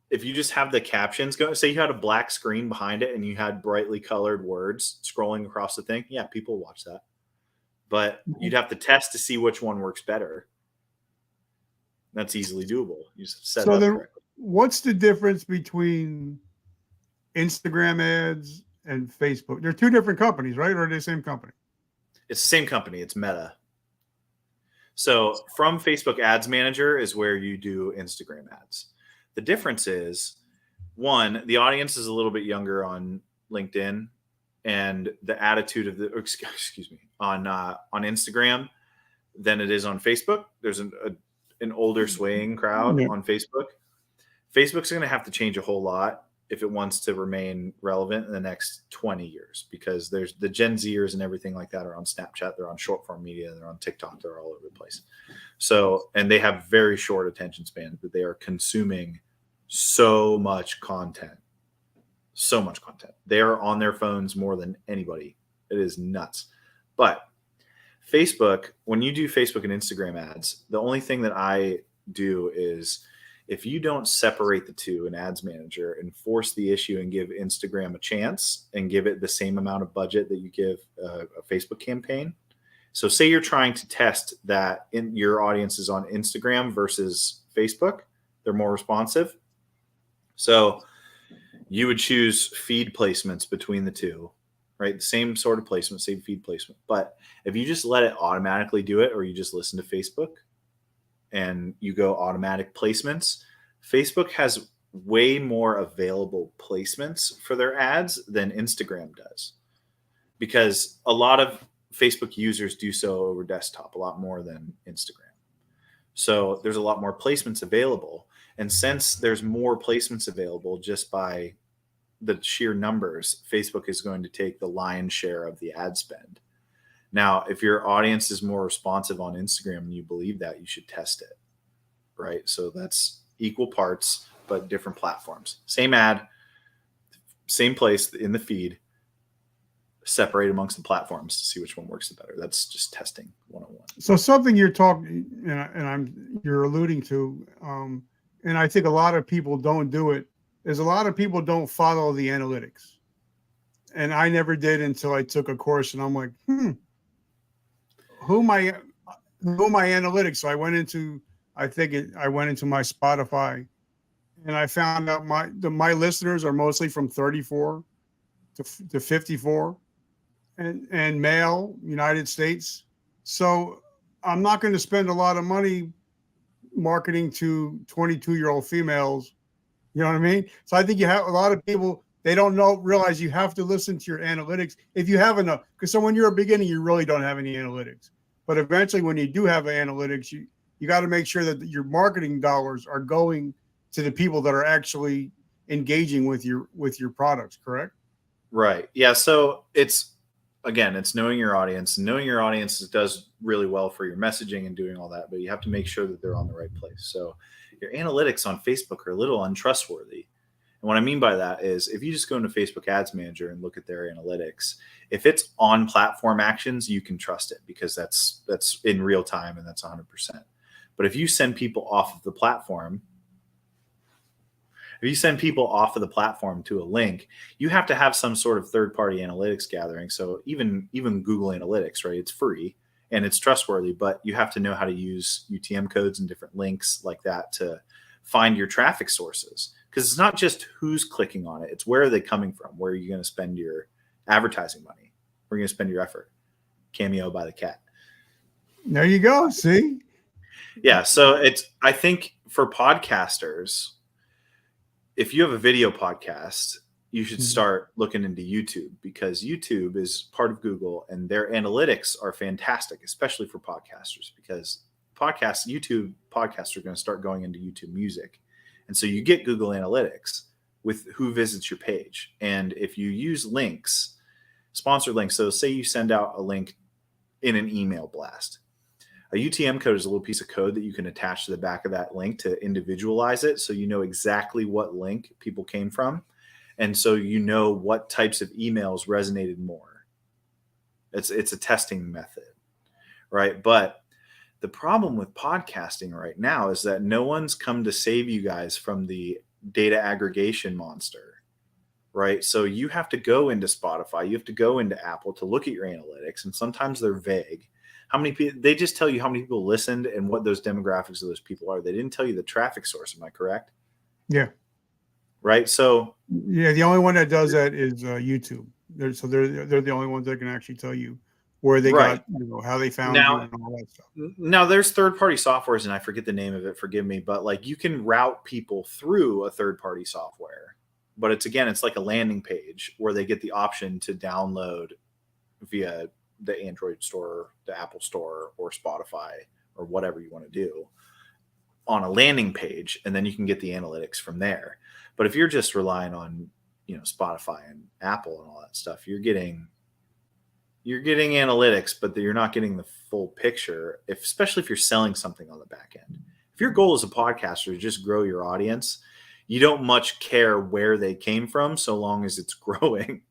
if you just have the captions go, say you had a black screen behind it and you had brightly colored words scrolling across the thing. Yeah, people watch that. But you'd have to test to see which one works better. That's easily doable. You just set it So up then, correctly. what's the difference between Instagram ads and Facebook? They're two different companies, right? Or are they the same company? It's the same company. It's Meta. So from Facebook Ads Manager is where you do Instagram ads. The difference is, one, the audience is a little bit younger on LinkedIn, and the attitude of the excuse me on Instagram than it is on Facebook. There's an older swaying crowd Yeah. on Facebook. Facebook's going to have to change a whole lot if it wants to remain relevant in the next 20 years, because there's the Gen Zers and everything like that are on Snapchat, they're on short form media, they're on TikTok, they're all over the place. So, and they have very short attention spans, but they are consuming so much content. So much content. They are on their phones more than anybody. It is nuts. But Facebook, when you do Facebook and Instagram ads, the only thing that I do is, if you don't separate the two in Ads Manager and force the issue and give Instagram a chance and give it the same amount of budget that you give a Facebook campaign. So say you're trying to test that in your audience is on Instagram versus Facebook, they're more responsive. So you would choose feed placements between the two, right? The same sort of placement, same feed placement. But if you just let it automatically do it, or you just listen to Facebook and you go automatic placements, Facebook has way more available placements for their ads than Instagram does, because a lot of Facebook users do so over desktop a lot more than Instagram. So there's a lot more placements available. And since there's more placements available just by the sheer numbers, Facebook is going to take the lion's share of the ad spend. Now, if your audience is more responsive on Instagram and you believe that, you should test it, right? So that's equal parts, but different platforms. Same ad, same place in the feed, separate amongst the platforms to see which one works the better. That's just testing 101. So something you're talking, you're alluding to, and I think a lot of people don't do it, is a lot of people don't follow the analytics. And I never did until I took a course, and I'm like, who am I analytics? So I went into, I went into my Spotify, and I found out my listeners are mostly from 34 to 54, and male, United States. So I'm not going to spend a lot of money marketing to 22-year-old females. You know what I mean? So I think you have a lot of people, they don't realize you have to listen to your analytics if you have enough. Because so when you're a beginner, you really don't have any analytics. But eventually, when you do have analytics, you got to make sure that your marketing dollars are going to the people that are actually engaging with your products. Correct? Right. Yeah. So it's knowing your audience. Knowing your audience does really well for your messaging and doing all that, but you have to make sure that they're on the right place. So your analytics on Facebook are a little untrustworthy. And what I mean by that is, if you just go into Facebook Ads Manager and look at their analytics, if it's on platform actions, you can trust it, because that's in real time and that's 100%. But if you send people off of the platform, to a link, you have to have some sort of third-party analytics gathering. So even Google Analytics, right? It's free and it's trustworthy, but you have to know how to use UTM codes and different links like that to find your traffic sources. Because it's not just who's clicking on it; it's where are they coming from? Where are you going to spend your advertising money? Where are you going to spend your effort? Cameo by the cat. There you go. See? Yeah. So I think for podcasters, if you have a video podcast, you should start looking into YouTube, because YouTube is part of Google and their analytics are fantastic, especially for podcasters, because YouTube podcasts are going to start going into YouTube Music. And so you get Google Analytics with who visits your page. And if you use links, sponsored links, so say you send out a link in an email blast, a UTM code is a little piece of code that you can attach to the back of that link to individualize it, so you know exactly what link people came from. And so you know what types of emails resonated more. It's a testing method, right? But the problem with podcasting right now is that no one's come to save you guys from the data aggregation monster, right? So you have to go into Spotify, you have to go into Apple to look at your analytics, and sometimes they're vague. how many people, they just tell you how many people listened and what those demographics of those people are. They didn't tell you the traffic source. Am I correct? Yeah. Right. So Yeah, the only one that does that is YouTube. They're the only ones that can actually tell you where they right got, how they found you now, and all that stuff. now there's third-party softwares, and I forget the name of it. Forgive me, but like you can route people through a third-party software, but it's like a landing page where they get the option to download via the Android store, the Apple store, or Spotify, or whatever you want to do on a landing page, and then you can get the analytics from there. But if you're just relying on, Spotify and Apple and all that stuff, you're getting analytics, but you're not getting the full picture, especially if you're selling something on the back end. If your goal as a podcaster to just grow your audience, you don't much care where they came from so long as it's growing.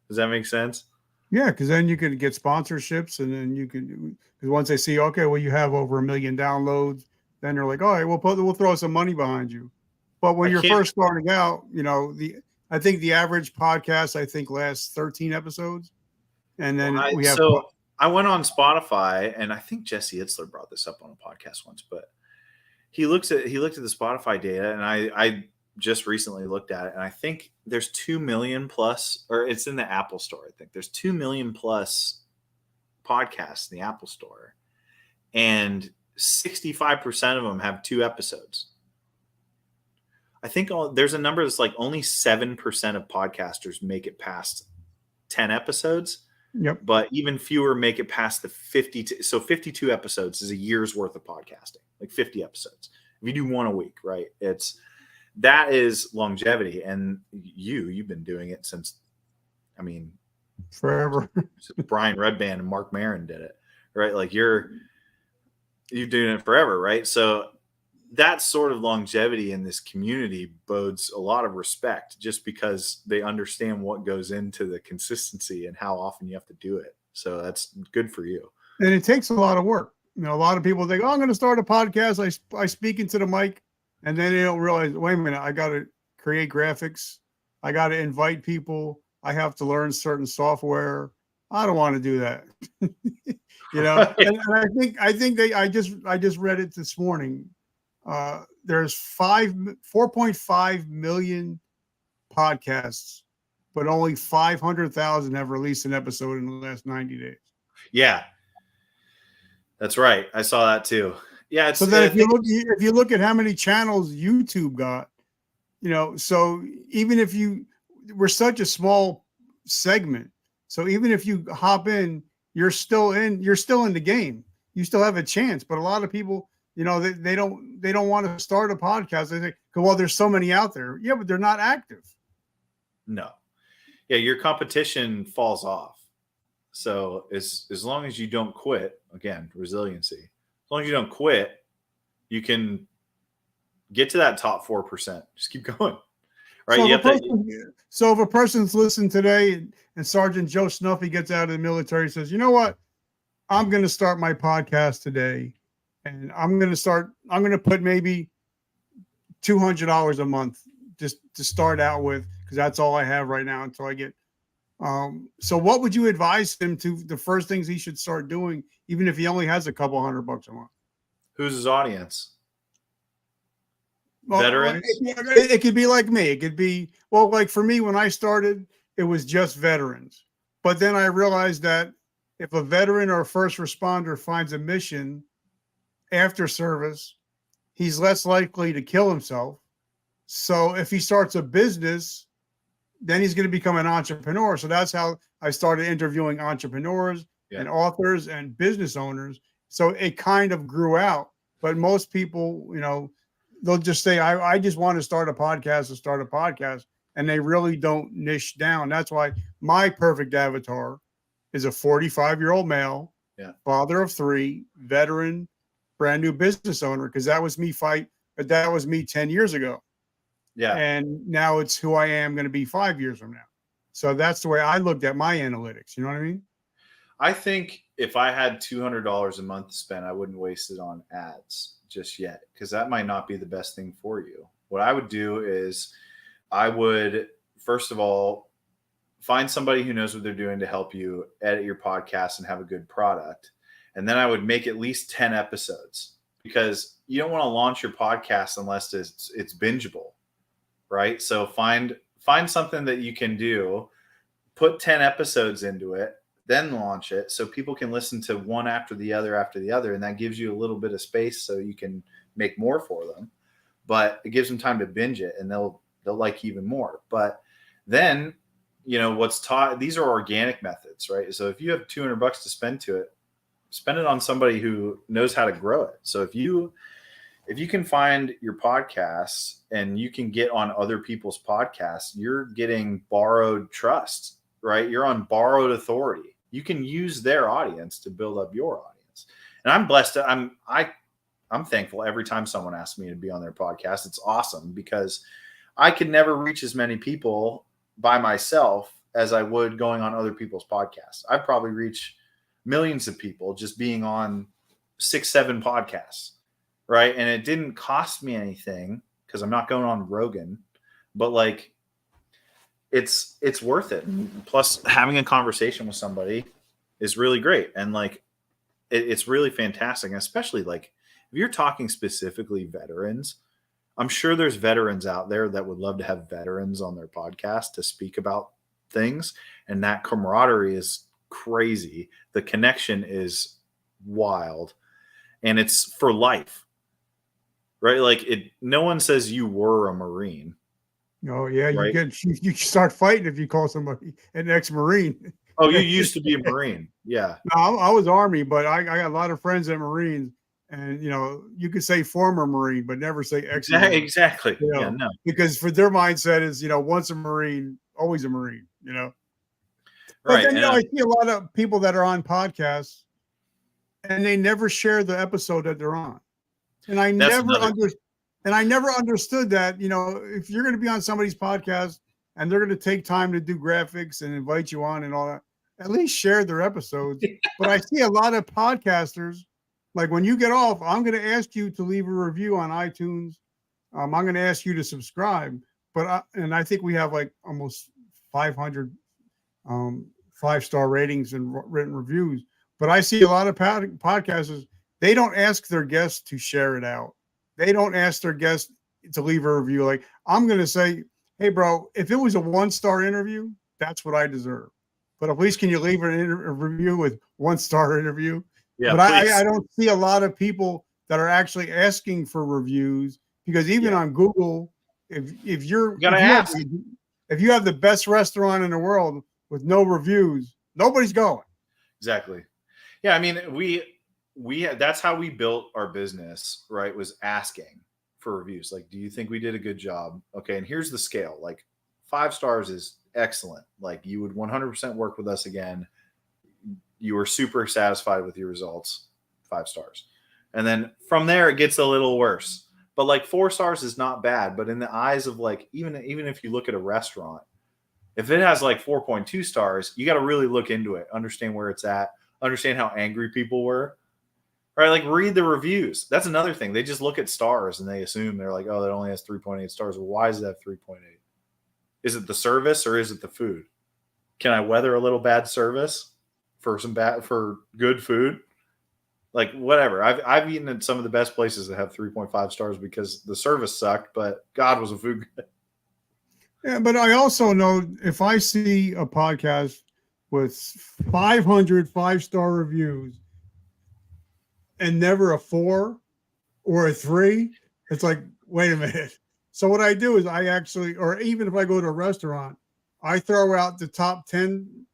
Does that make sense? Yeah, because then you can get sponsorships, and then because once they see, okay, well, you have over 1 million downloads, then they're like, all right, we'll throw some money behind you. But when I you're can't. first starting out, I think the average podcast lasts 13 episodes, and then we have. So I went on Spotify, and I think Jesse Itzler brought this up on a podcast once, but he looked at the Spotify data, and I just recently looked at it, and I think there's 2 million plus, or it's in the Apple store. I think there's 2 million plus podcasts in the Apple store, and 65% of them have 2 episodes. I think there's a number that's like only 7% of podcasters make it past 10 episodes. Yep. But even fewer make it past the 52. So 52 episodes is a year's worth of podcasting, like 50 episodes. If you do one a week, right? That is longevity. And you've been doing it since, Forever. Brian Redband and Mark Maron did it, right? Like you're doing it forever, right? So that sort of longevity in this community bodes a lot of respect, just because they understand what goes into the consistency and how often you have to do it. So that's good for you. And it takes a lot of work. A lot of people think, I'm going to start a podcast. I speak into the mic, and then they don't realize, wait a minute, I got to create graphics. I got to invite people. I have to learn certain software. I don't want to do that. Right. And I think I just read it this morning. There's 4.5 million podcasts, but only 500,000 have released an episode in the last 90 days. Yeah, that's right. I saw that too. Yeah. So then if you look at how many channels YouTube got, so even if we're such a small segment, so even if you hop in, you're still in the game. You still have a chance. But a lot of people, they don't want to start a podcast. They think, well, there's so many out there. Yeah, but they're not active. No. Yeah, your competition falls off. So as long as you don't quit, again, resiliency, as long as you don't quit, you can get to that top 4%. Just keep going. Right. So if a person's listening today and Sergeant Joe Snuffy gets out of the military and says, you know what, I'm going to start my podcast today, and I'm going to put maybe $200 a month just to start out with, because that's all I have right now until I get. So what would you advise him to, the first things he should start doing, even if he only has a couple $100 a month? Who's his audience? Well, veterans? It could be like me. It could be, well, like for me, when I started, it was just veterans. But then I realized that if a veteran or a first responder finds a mission after service, he's less likely to kill himself. So if he starts a business, then he's going to become an entrepreneur. So that's how I started interviewing entrepreneurs and authors and business owners. So it kind of grew out. But most people, they'll just say, I just want to start a podcast, and they really don't niche down. That's why my perfect avatar is a 45-year-old male, father of 3, veteran, brand new business owner, because that was me 10 years ago. Yeah. And now it's who I am going to be 5 years from now. So that's the way I looked at my analytics. You know what I mean? I think if I had $200 a month to spend, I wouldn't waste it on ads just yet, because that might not be the best thing for you. What I would do is I would, first of all, find somebody who knows what they're doing to help you edit your podcast and have a good product. And then I would make at least 10 episodes, because you don't want to launch your podcast unless it's bingeable, right? So find something that you can do, put 10 episodes into it, then launch it so people can listen to one after the other, and that gives you a little bit of space so you can make more for them. But it gives them time to binge it, and they'll like even more. But then, what's taught, these are organic methods, right? So if you have $200 to spend it on somebody who knows how to grow it. So if you can find your podcasts and you can get on other people's podcasts, you're getting borrowed trust, right? You're on borrowed authority. You can use their audience to build up your audience. And I'm blessed. I'm thankful every time someone asks me to be on their podcast. It's awesome, because I could never reach as many people by myself as I would going on other people's podcasts. I'd probably reach millions of people just being on 6-7 podcasts, right? And it didn't cost me anything, because I'm not going on Rogan, but like, it's worth it. Plus, having a conversation with somebody is really great, and like, it's really fantastic. And especially like, if you're talking specifically veterans, I'm sure there's veterans out there that would love to have veterans on their podcast to speak about things, and that camaraderie is crazy. The connection is wild, and it's for life, right? Like, no one says you were a Marine. Oh yeah, right? you start fighting if you call somebody an ex-Marine. Oh, you used to be a Marine. Yeah. No, I was Army, but I got a lot of friends that Marines, and you could say former Marine, but never say ex-Marine. Exactly. Yeah, no. Because for their mindset is, once a Marine, always a Marine. But Right. then I see a lot of people that are on podcasts, and they never share the episode that they're on, and I never understood that. If you're going to be on somebody's podcast and they're going to take time to do graphics and invite you on and all that, at least share their episodes. But I see a lot of podcasters, like, when you get off, I'm going to ask you to leave a review on iTunes. I'm going to ask you to subscribe. But I think we have like almost 500 5-star ratings and written reviews. But I see a lot of podcasters, they don't ask their guests to share it out. They don't ask their guests to leave a review. Like, I'm going to say, hey, bro, if it was a 1-star interview, that's what I deserve. But at least can you leave a review with 1-star interview? Yeah, but I don't see a lot of people that are actually asking for reviews, because even on Google, if you have the best restaurant in the world with no reviews, nobody's going. Exactly. Yeah, I mean, we that's how we built our business, right? Was asking for reviews. Like, do you think we did a good job? Okay, and here's the scale. Like, 5 stars is excellent. Like, you would 100% work with us again. You were super satisfied with your results. 5 stars. And then from there, it gets a little worse. But like, 4 stars is not bad. But in the eyes of, like, even if you look at a restaurant, if it has like 4.2 stars, you got to really look into it, understand where it's at, understand how angry people were, right? Like, read the reviews. That's another thing. They just look at stars and they assume, they're like, oh, that only has 3.8 stars. Well, why does it have 3.8? Is it the service or is it the food? Can I weather a little bad service for good food? Like, whatever. I've eaten at some of the best places that have 3.5 stars because the service sucked, but God, was the food good. Yeah, but I also know, if I see a podcast with 500 5-star reviews and never a 4 or a 3, it's like, wait a minute. So what I do is I actually, or even if I go to a restaurant, I throw out the top 10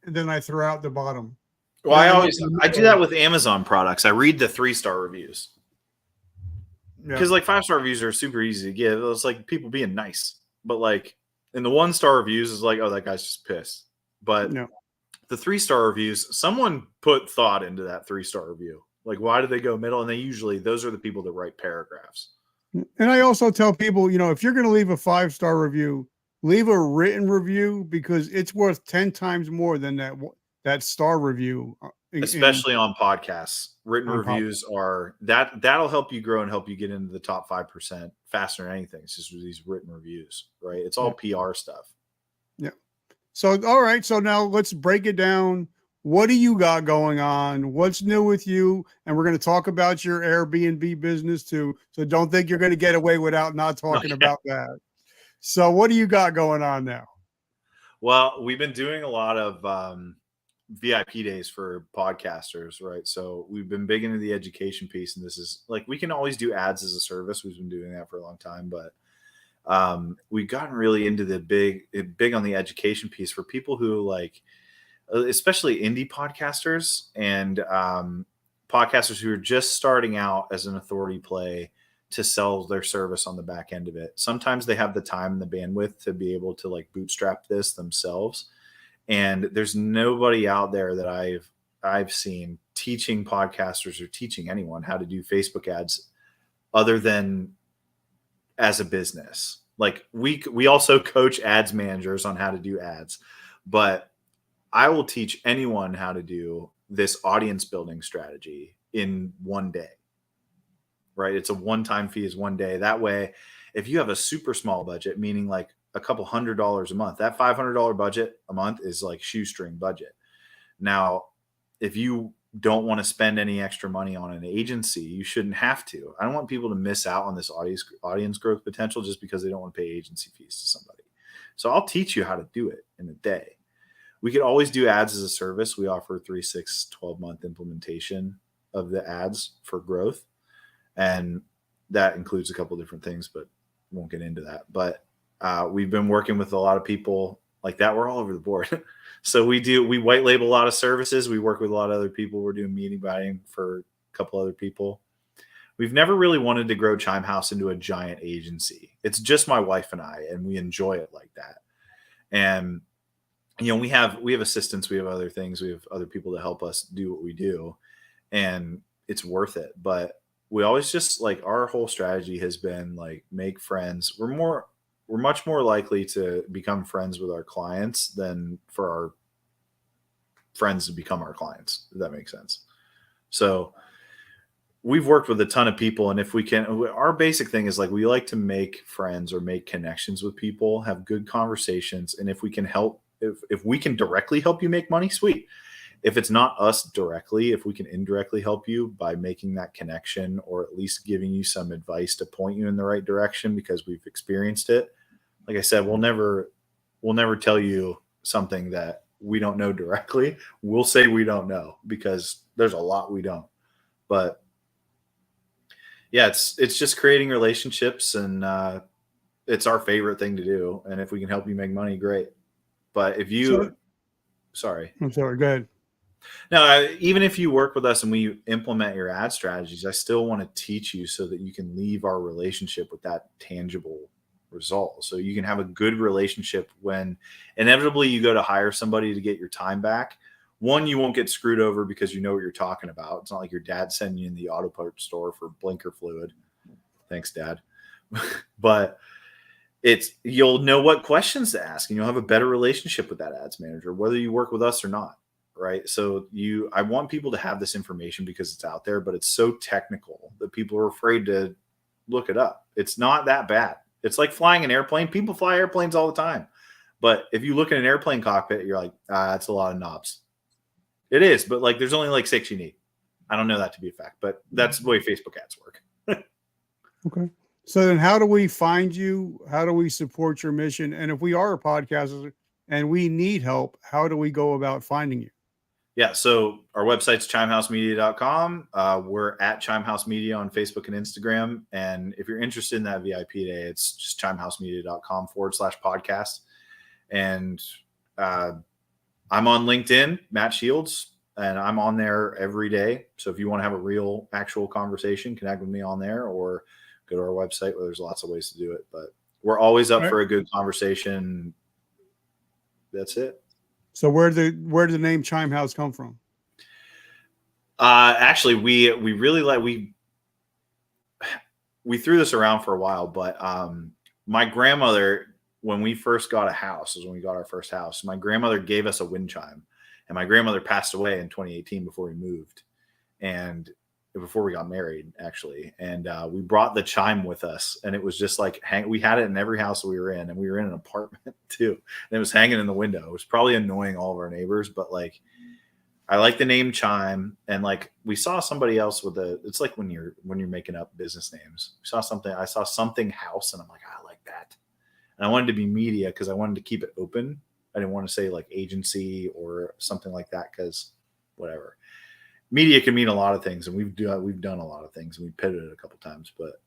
and then I throw out the bottom. Well, I do that with Amazon products. I read the 3-star reviews. Because like 5-star reviews are super easy to give. It's like people being nice. But like, in the 1-star reviews is like, oh, that guy's just pissed. But the 3-star reviews, someone put thought into that 3-star review. Like, why do they go middle? And those are the people that write paragraphs. And I also tell people, if you're going to leave a 5-star review, leave a written review, because it's worth 10 times more than that star review. Especially on podcasts. Written reviews are that'll help you grow and help you get into the top 5% faster than anything. It's just these written reviews, right? It's all PR stuff. Yeah. So, all right. So now let's break it down. What do you got going on? What's new with you? And we're going to talk about your Airbnb business too. So don't think you're going to get away without not talking about that. So what do you got going on now? Well, we've been doing a lot of VIP days for podcasters, right? So we've been big into the education piece, and this is like we can always do ads as a service. We've been doing that for a long time, but we've gotten really into the big on the education piece for people who like, especially indie podcasters and podcasters who are just starting out as an authority play to sell their service on the back end of it. Sometimes they have the time and the bandwidth to be able to like bootstrap this themselves. And there's nobody out there that I've seen teaching podcasters or teaching anyone how to do Facebook ads other than as a business. Like we also coach ads managers on how to do ads, but I will teach anyone how to do this audience building strategy in one day. Right? It's a one-time fee is one day. That way, if you have a super small budget, meaning like a couple $100 a month, that $500 budget a month is like shoestring budget. Now, if you don't want to spend any extra money on an agency, you shouldn't have to. I don't want people to miss out on this audience growth potential just because they don't want to pay agency fees to somebody. So I'll teach you how to do it in a day. We could always do ads as a service. We offer 3, 6, 12-month implementation of the ads for growth. And that includes a couple of different things, but won't get into that. But we've been working with a lot of people like that. We're all over the board. So we white label a lot of services. We work with a lot of other people. We're doing meeting buying for a couple other people. We've never really wanted to grow Chime House into a giant agency. It's just my wife and I, and we enjoy it like that. And we have assistants, we have other things, we have other people to help us do what we do, and it's worth it. But we always just like our whole strategy has been like make friends. We're much more likely to become friends with our clients than for our friends to become our clients, if that makes sense. So we've worked with a ton of people, and if we can, our basic thing is like we like to make friends or make connections with people, have good conversations, and if we can help, if we can directly help you make money, sweet. If it's not us directly, if we can indirectly help you by making that connection or at least giving you some advice to point you in the right direction because we've experienced it. Like I said, we'll never tell you something that we don't know directly. We'll say we don't know because there's a lot we don't. But yeah, it's just creating relationships, and it's our favorite thing to do. And if we can help you make money, great. But if you, sorry. I'm sorry, go ahead. Now, even if you work with us and we implement your ad strategies, I still want to teach you so that you can leave our relationship with that tangible result. So you can have a good relationship when inevitably you go to hire somebody to get your time back. One, you won't get screwed over because you know what you're talking about. It's not like your dad sending you in the auto parts store for blinker fluid. Thanks, Dad. But you'll know what questions to ask, and you'll have a better relationship with that ads manager, whether you work with us or not. Right. So I want people to have this information because it's out there, but it's so technical that people are afraid to look it up. It's not that bad. It's like flying an airplane. People fly airplanes all the time. But if you look at an airplane cockpit, you're like, that's a lot of knobs. It is, but like there's only like 6 you need. I don't know that to be a fact, but that's the way Facebook ads work. Okay. So then how do we find you? How do we support your mission? And if we are a podcaster and we need help, how do we go about finding you? Yeah, so our website's chimehousemedia.com. We're at Chimehouse Media on Facebook and Instagram. And if you're interested in that VIP day, it's just chimehousemedia.com/podcast. And I'm on LinkedIn, Matt Shields, and I'm on there every day. So if you want to have a real, actual conversation, connect with me on there or go to our website where there's lots of ways to do it. But we're always up for a good conversation. That's it. So where did the name Chime House come from? Actually, we really we threw this around for a while, but my grandmother, when we first got a house, was when we got our first house. My grandmother gave us a wind chime, and my grandmother passed away in 2018 before we moved, and before we got married, actually. And we brought the chime with us, and it was just like we had it in every house we were in, and we were in an apartment too. And it was hanging in the window. It was probably annoying all of our neighbors, but like I like the name Chime, and like we saw somebody else with it's like when you're making up business names. I saw something house, and I'm like, I like that. And I wanted to be media because I wanted to keep it open. I didn't want to say like agency or something like that because whatever. Media can mean a lot of things, and we've done a lot of things, and we pivoted a couple times, but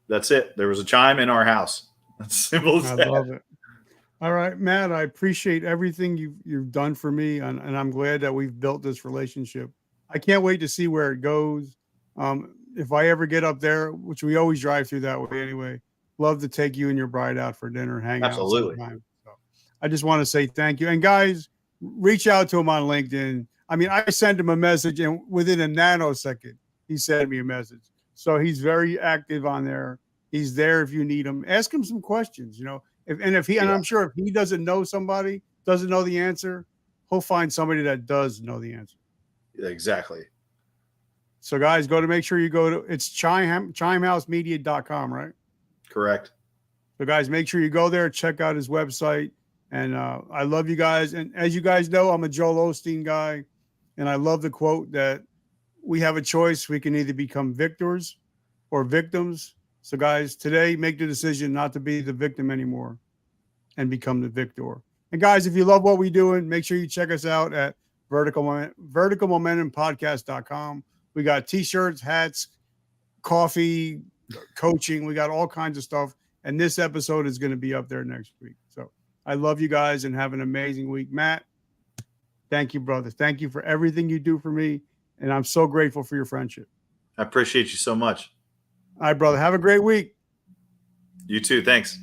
that's it. There was a chime in our house. That's simple as I that. love it. All right, Matt, I appreciate everything you've done for me, and I'm glad that we've built this relationship. I can't wait to see where it goes. If I ever get up there, which we always drive through that way anyway, love to take you and your bride out for dinner, hang Absolutely. out sometime. So I just want to say thank you. And guys, reach out to him on LinkedIn. I mean, I sent him a message, and within a nanosecond, he sent me a message. So he's very active on there. He's there if you need him. Ask him some questions, and I'm sure if he doesn't know somebody, doesn't know the answer, he'll find somebody that does know the answer. Exactly. So guys, make sure you go to, it's chimehousemedia.com, right? Correct. So guys, make sure you go there, check out his website. And I love you guys. And as you guys know, I'm a Joel Osteen guy. And I love the quote that we have a choice. We can either become victors or victims. So guys, today, make the decision not to be the victim anymore and become the victor. And guys, if you love what we're doing, make sure you check us out at verticalmomentumpodcast.com. We got t-shirts, hats, coffee, coaching. We got all kinds of stuff. And this episode is going to be up there next week. So I love you guys and have an amazing week. Matt, thank you, brother. Thank you for everything you do for me. And I'm so grateful for your friendship. I appreciate you so much. All right, brother. Have a great week. You too. Thanks.